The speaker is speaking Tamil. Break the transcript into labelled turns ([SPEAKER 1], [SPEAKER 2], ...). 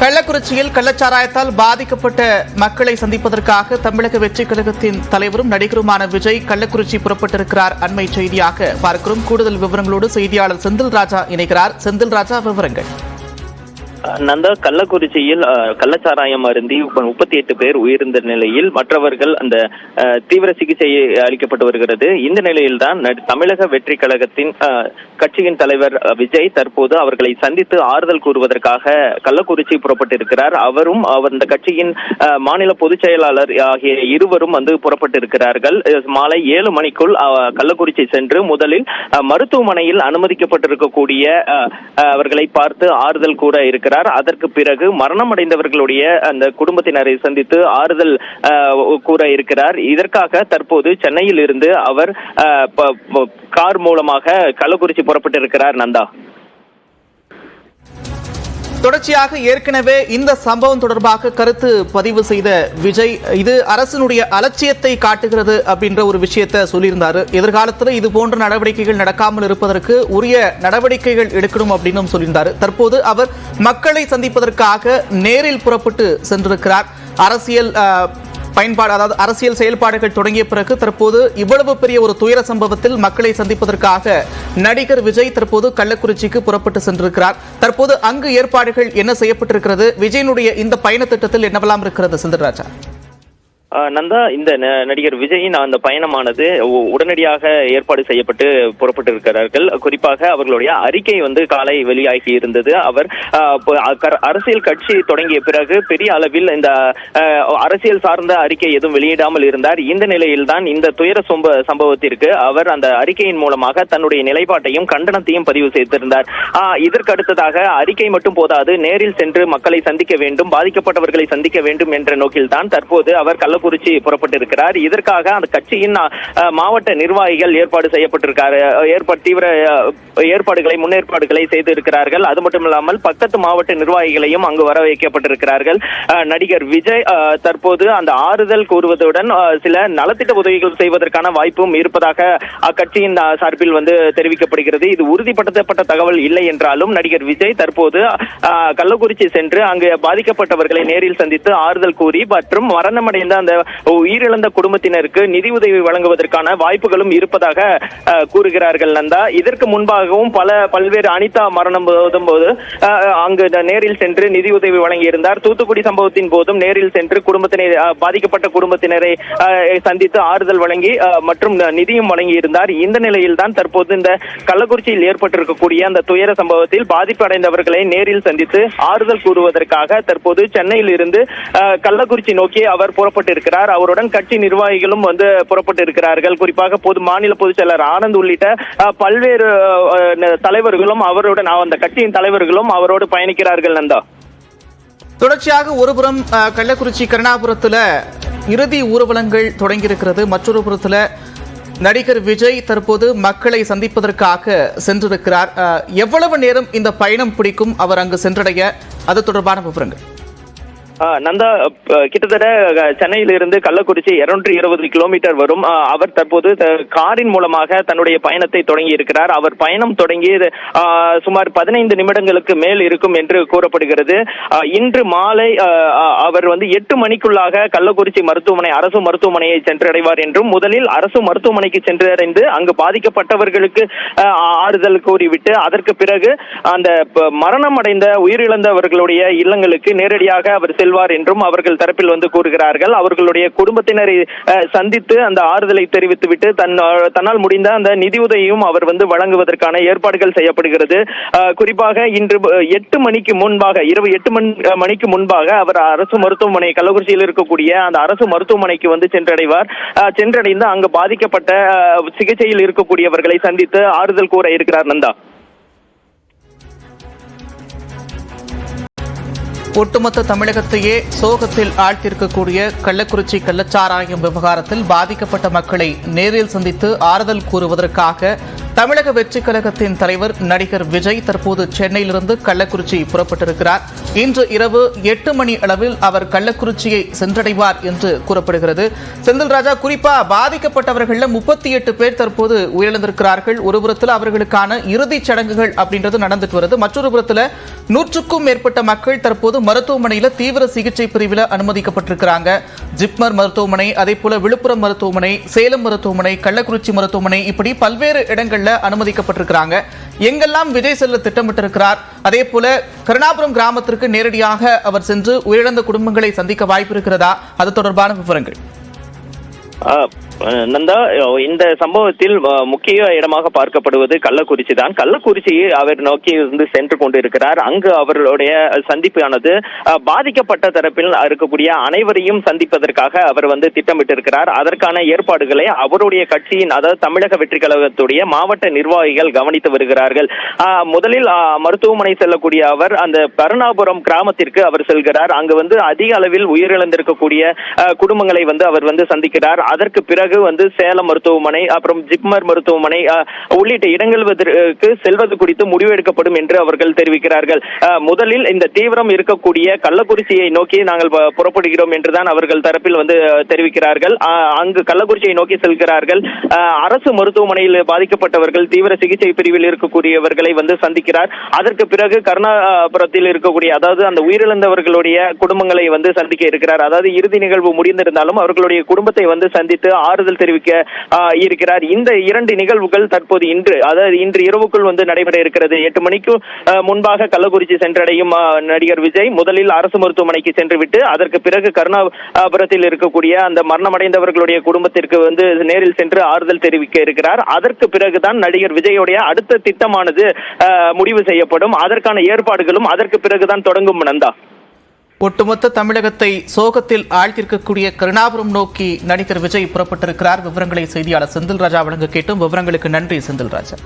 [SPEAKER 1] கள்ளக்குறிச்சியில் கள்ளச்சாராயத்தால் பாதிக்கப்பட்ட மக்களை சந்திப்பதற்காக தமிழக வெற்றிக் கழகத்தின் தலைவரும் நடிகருமான விஜய் கள்ளக்குறிச்சி புறப்பட்டிருக்கிறார். அண்மை செய்தியாக பார்க்கிறோம். கூடுதல் விவரங்களோடு செய்தியாளர் செந்தில் ராஜா இணைகிறார். செந்தில் ராஜா, விவரங்கள்.
[SPEAKER 2] நந்தா, கள்ளக்குறிச்சியில் கள்ளச்சாராயம் அருந்தி 38 பேர் உயிரிழந்த நிலையில் மற்றவர்கள் அந்த தீவிர சிகிச்சை அளிக்கப்பட்டு வருகிறது. இந்த நிலையில்தான் தமிழக வெற்றி கழகத்தின் கட்சியின் தலைவர் விஜய் தற்போது அவர்களை சந்தித்து ஆறுதல் கூறுவதற்காக கள்ளக்குறிச்சி புறப்பட்டிருக்கிறார். அவரும் அந்த கட்சியின் மாநில பொதுச் செயலாளர் ஆகிய இருவரும் புறப்பட்டிருக்கிறார்கள். மாலை 7 மணிக்குள் கள்ளக்குறிச்சி சென்று முதலில் மருத்துவமனையில் அனுமதிக்கப்பட்டிருக்கக்கூடிய அவர்களை பார்த்து ஆறுதல் கூற இருக்கிறார். அதற்கு பிறகு மரணமடைந்தவர்களுடைய அந்த குடும்பத்தினரை சந்தித்து ஆறுதல் கூற இருக்கிறார். இதற்காக தற்போது சென்னையில் இருந்து அவர் கார் மூலமாக கள்ளக்குறிச்சி புறப்பட்டிருக்கிறார். நந்தா,
[SPEAKER 1] தொடர்ச்சியாக ஏற்கனவே இந்த சம்பவம் தொடர்பாக கருத்து பதிவு செய்த விஜய் இது அரசினுடைய அலட்சியத்தை காட்டுகிறது அப்படின்ற ஒரு விஷயத்தை சொல்லியிருந்தாரு. எதிர்காலத்தில் இது போன்ற நடவடிக்கைகள் நடக்காமல் இருப்பதற்கு உரிய நடவடிக்கைகள் எடுக்கணும் அப்படின்னு சொல்லியிருந்தாரு. தற்போது அவர் மக்களை சந்திப்பதற்காக நேரில் புறப்பட்டு சென்றிருக்கிறார். அரசியல் பயன்பாடு, அதாவது அரசியல் செயல்பாடுகள் தொடங்கிய பிறகு தற்போது இவ்வளவு பெரிய ஒரு துயர சம்பவத்தில் மக்களை சந்திப்பதற்காக நடிகர் விஜய் தற்போது கள்ளக்குறிச்சிக்கு புறப்பட்டு சென்றிருக்கிறார். தற்போது அங்கு ஏற்பாடுகள் என்ன செய்யப்பட்டிருக்கிறது? விஜயனுடைய இந்த பயண திட்டத்தில் என்னவெல்லாம் இருக்கிறது? செந்தில்ராஜா.
[SPEAKER 2] நந்தா, இந்த நடிகர் விஜயின் அந்த பயணமானது உடனடியாக ஏற்பாடு செய்யப்பட்டு புறப்பட்டிருக்கிறார்கள். குறிப்பாக அவர்களுடைய அறிக்கை காலை வெளியாகி இருந்தது. அவர் அரசியல் கட்சி தொடங்கிய பிறகு பெரிய அளவில் இந்த அரசியல் சார்ந்த அறிக்கை எதுவும் வெளியிடாமல் இருந்தார். இந்த நிலையில்தான் இந்த துயர சம்பவத்திற்கு அவர் அந்த அறிக்கையின் மூலமாக தன்னுடைய நிலைப்பாட்டையும் கண்டனத்தையும் பதிவு செய்திருந்தார். இதற்கு அடுத்ததாக அறிக்கை மட்டும் போதாது, நேரில் சென்று மக்களை சந்திக்க வேண்டும், பாதிக்கப்பட்டவர்களை சந்திக்க வேண்டும் என்ற நோக்கில்தான் தற்போது அவர் கள்ளக்குறிச்சி புறப்பட்டிருக்கிறார். இதற்காக அந்த கட்சியின் மாவட்ட நிர்வாகிகள் ஏற்பாடு செய்யப்பட்டிருக்காரு. தீவிர ஏற்பாடுகளை முன்னேற்பாடுகளை செய்து இருக்கிறார்கள். அது மட்டுமில்லாமல் பக்கத்து மாவட்ட நிர்வாகிகளையும் அங்கு வர வைக்கப்பட்டிருக்கிறார்கள். நடிகர் விஜய் தற்போது அந்த ஆறுதல் கூறுவதுடன் சில நலத்திட்ட உதவிகள் செய்வதற்கான வாய்ப்பும் இருப்பதாக அக்கட்சியின் சார்பில் தெரிவிக்கப்படுகிறது. இது உறுதிப்படுத்தப்பட்ட தகவல் இல்லை என்றாலும் நடிகர் விஜய் தற்போது கள்ளக்குறிச்சி சென்று அங்கு பாதிக்கப்பட்டவர்களை நேரில் சந்தித்து ஆறுதல் கூறி மற்றும் மரணமடைந்த அந்த உயிரிழந்த குடும்பத்தினருக்கு நிதி உதவி வழங்குவதற்கான வாய்ப்புகளும் இருப்பதாக கூறுகிறார்கள். நந்தா, இதற்கு முன்பாகவும் பல்வேறு அனிதா மரணம் போது அங்கு நேரில் சென்று நிதி உதவி வழங்கியிருந்தார். தூத்துக்குடி சம்பவத்தின் போதும் நேரில் சென்று பாதிக்கப்பட்ட குடும்பத்தினரை சந்தித்து ஆறுதல் வழங்கி மற்றும் நிதியும் வழங்கியிருந்தார். இந்த நிலையில் தான் தற்போது இந்த கள்ளக்குறிச்சியில் ஏற்பட்டிருக்கக்கூடிய அந்த துயர சம்பவத்தில் பாதிப்பு அடைந்தவர்களை நேரில் சந்தித்து ஆறுதல் கூறுவதற்காக தற்போது சென்னையில் இருந்து கள்ளக்குறிச்சி நோக்கி அவர் புறப்பட்டிருக்கிறார். அவருடன் கட்சி நிர்வாகிகளும் புறப்பட்டிருக்கிறார்கள். குறிப்பாக மாநில பொதுச் செயலர் ஆனந்த் உள்ளிட்ட பல்வேறு தலைவர்களும் அவருடன் அந்த கட்சியின் தலைவர்களும் அவரோடு பயணிக்கிறார்கள். நந்தா,
[SPEAKER 1] தொடர்ச்சியாக ஒருபுறம் கள்ளக்குறிச்சி கருணாபுரத்தில் இறுதி ஊர்வலங்கள் தொடங்கியிருக்கிறது. மற்றொரு புறத்தில் நடிகர் விஜய் தற்போது மக்களை சந்திப்பதற்காக சென்றிருக்கிறார். எவ்வளவு நேரம் இந்த பயணம் பிடிக்கும் அவர் அங்கு சென்றடைய? அது தொடர்பான விவரங்கள்.
[SPEAKER 2] நந்தா, கிட்டத்தட்ட சென்னையில் இருந்து கள்ளக்குறிச்சி 220 கிலோமீட்டர் வரும். அவர் தற்போது காரின் மூலமாக தன்னுடைய பயணத்தை தொடங்கி இருக்கிறார். அவர் பயணம் தொடங்கி சுமார் 15 நிமிடங்களுக்கு மேல் இருக்கும் என்று கூறப்படுகிறது. இன்று மாலை அவர் 8 மணிக்குள்ளாக கள்ளக்குறிச்சி அரசு மருத்துவமனையை சென்றடைவார் என்றும், முதலில் அரசு மருத்துவமனைக்கு சென்றடைந்து அங்கு பாதிக்கப்பட்டவர்களுக்கு ஆறுதல் கூறிவிட்டு அதற்கு பிறகு அந்த மரணம் அடைந்த உயிரிழந்தவர்களுடைய இல்லங்களுக்கு நேரடியாக அவர் செல்வார் என்றும் அவர்கள் தரப்பில் கூறுகிறார்கள். அவர்களுடைய குடும்பத்தினரை சந்தித்து அந்த ஆறுதலை தெரிவித்துவிட்டு தன்னால் முடிந்த அந்த நிதியுதவியும் அவர் வழங்குவதற்கான ஏற்பாடுகள் செய்யப்படுகிறது. குறிப்பாக இன்று 8 மணிக்கு முன்பாக, இரவு 8 மணிக்கு முன்பாக அவர் அரசு மருத்துவமனை, கள்ளக்குறிச்சியில் இருக்கக்கூடிய அந்த அரசு மருத்துவமனைக்கு சென்றடைவார். சென்றடைந்து அங்கு பாதிக்கப்பட்ட சிகிச்சையில் இருக்கக்கூடியவர்களை சந்தித்து ஆறுதல் கூற இருக்கிறார். நந்தா,
[SPEAKER 1] ஒட்டுமொத்த தமிழகத்தையே சோகத்தில் ஆழ்த்தியிருக்கக்கூடிய கள்ளக்குறிச்சி கள்ளச்சாராயம் விவகாரத்தில் பாதிக்கப்பட்ட மக்களை நேரில் சந்தித்து ஆறுதல் கூறுவதற்காக தமிழக வெற்றி கழகத்தின் தலைவர் நடிகர் விஜய் தற்போது சென்னையிலிருந்து கள்ளக்குறிச்சி புறப்பட்டிருக்கிறார். இன்று இரவு 8 மணி அளவில் அவர் கள்ளக்குறிச்சியை சென்றடைவார் என்று கூறப்படுகிறது. செந்தில் ராஜா, குறிப்பா பாதிக்கப்பட்டவர்கள் 38 பேர் தற்போது உயிரிழந்திருக்கிறார்கள். ஒரு புறத்தில் அவர்களுக்கான இறுதிச் சடங்குகள் அப்படின்றது நடந்துட்டு வருது. மற்றொரு புறத்தில் 100க்கும் மேற்பட்ட மக்கள் தற்போது மருத்துவமனையில் தீவிர சிகிச்சை பிரிவில் அனுமதிக்கப்பட்டிருக்கிறாங்க. ஜிப்மர் மருத்துவமனை, அதே போல விழுப்புரம் மருத்துவமனை, சேலம் மருத்துவமனை, கள்ளக்குறிச்சி மருத்துவமனை, இப்படி பல்வேறு இடங்கள்ல அனுமதிக்கப்பட்டிருக்கிறாங்க. எங்கெல்லாம் விஜய் செல்ல திட்டமிட்டிருக்கிறார், அதே போல கருணாபுரம் கிராமத்திற்கு நேரடியாக அவர் சென்று உயிரிழந்த குடும்பங்களை சந்திக்க வாய்ப்பு இருக்கிறதா? அது தொடர்பான விவரங்கள்.
[SPEAKER 2] நந்தா, இந்த சம்பவத்தில் முக்கிய இடமாக பார்க்கப்படுவது கள்ளக்குறிச்சி தான். கள்ளக்குறிச்சியை அவர் நோக்கி இருந்து சென்று கொண்டிருக்கிறார். அங்கு அவர்களுடைய சந்திப்பானது பாதிக்கப்பட்ட தரப்பில் இருக்கக்கூடிய அனைவரையும் சந்திப்பதற்காக அவர் திட்டமிட்டிருக்கிறார். அதற்கான ஏற்பாடுகளை அவருடைய கட்சியின், அதாவது தமிழக வெற்றி கழகத்துடைய மாவட்ட நிர்வாகிகள் கவனித்து வருகிறார்கள். முதலில் மருத்துவமனை செல்லக்கூடிய அவர் அந்த கருணாபுரம் கிராமத்திற்கு அவர் செல்கிறார். அங்கு அதிக அளவில் உயிரிழந்திருக்கக்கூடிய குடும்பங்களை அவர் சந்திக்கிறார். அதற்கு பிறகு சேலம் மருத்துவமனை, அப்புறம் ஜிப்மர் மருத்துவமனை உள்ளிட்ட இடங்களுக்கு செல்வது குறித்து முடிவெடுக்கப்படும் என்று அவர்கள் தெரிவிக்கிறார்கள். முதலில் இந்த தீவிரம் இருக்கக்கூடிய கள்ளக்குறிச்சியை நோக்கி நாங்கள் புறப்படுகிறோம் என்றுதான் அவர்கள் தரப்பில் தெரிவிக்கிறார்கள். அங்கு கள்ளக்குறிச்சியை நோக்கி செல்கிறார்கள். அரசு மருத்துவமனையில் பாதிக்கப்பட்டவர்கள் தீவிர சிகிச்சை பிரிவில் இருக்கக்கூடியவர்களை சந்திக்கிறார். அதற்கு பிறகு கருணாபுரத்தில் இருக்கக்கூடிய, அதாவது அந்த உயிரிழந்தவர்களுடைய குடும்பங்களை சந்திக்க இருக்கிறார். அதாவது இறுதி நிகழ்வு முடிந்திருந்தாலும் அவர்களுடைய குடும்பத்தை சந்தித்து ஆறுதல் தெரிவிக்க இருக்கிறார். இந்த 2 நிகழ்வுகள் தற்போது இன்று இரவுக்குள் நடைபெற இருக்கிறது. 8 மணிக்கு முன்பாக கள்ளக்குறிச்சி சென்றடையும் நடிகர் விஜய் முதலில் அரசு மருத்துவமனைக்கு சென்றுவிட்டு அதற்கு பிறகு கருணாபுரத்தில் இருக்கக்கூடிய அந்த மரணமடைந்தவர்களுடைய குடும்பத்திற்கு நேரில் சென்று ஆறுதல் தெரிவிக்க இருக்கிறார். அதற்கு பிறகுதான் நடிகர் விஜயோடைய அடுத்த திட்டமானது முடிவு செய்யப்படும். அதற்கான ஏற்பாடுகளும் அதற்கு பிறகுதான் தொடங்கும். நந்தா,
[SPEAKER 1] ஒட்டுமொத்த தமிழகத்தை சோகத்தில் ஆழ்த்திருக்கக்கூடிய கருணாபுரம் நோக்கி நடிகர் விஜய் புறப்பட்டிருக்கிறார். விவரங்களை செய்தியாளர் செந்தில் ராஜா வழங்க கேட்டும். விவரங்களுக்கு நன்றி செந்தில் ராஜா.